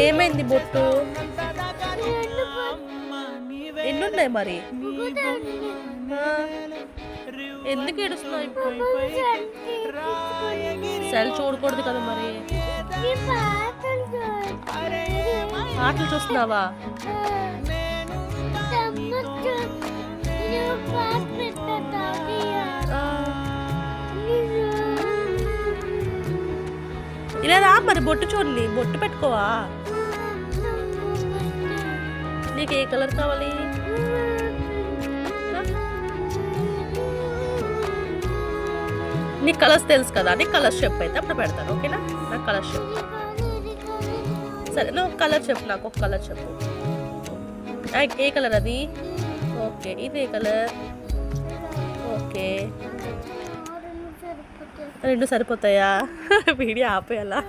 ఏమైంది బొట్టు? ఎన్నున్నాయి మరి? ఎందుకు ఏడుస్తున్నావు ఇప్పుడు? సెల్ చూడకూడదు కదా మరి. ఆటలు చూస్తున్నావా? ఇలా రా మరి, బొట్టు చూడండి, బొట్టు పెట్టుకోవా? నీకు ఏ కలర్ కావాలి? నీకు కలర్స్ తెలుసు కదా, నీకు కలర్స్ చెప్పు, అయితే అప్పుడు పెడతాను. ఓకేనా? నాకు కలర్స్ చెప్పు. సరే, నువ్వు కలర్ చెప్పు, నాకు ఒక కలర్ చెప్పు. ఏ కలర్ అది? ఓకే, ఇది ఏ కలర్? ఓకే, 2 సరిపోతాయా? వీడియో ఆపేయాలా?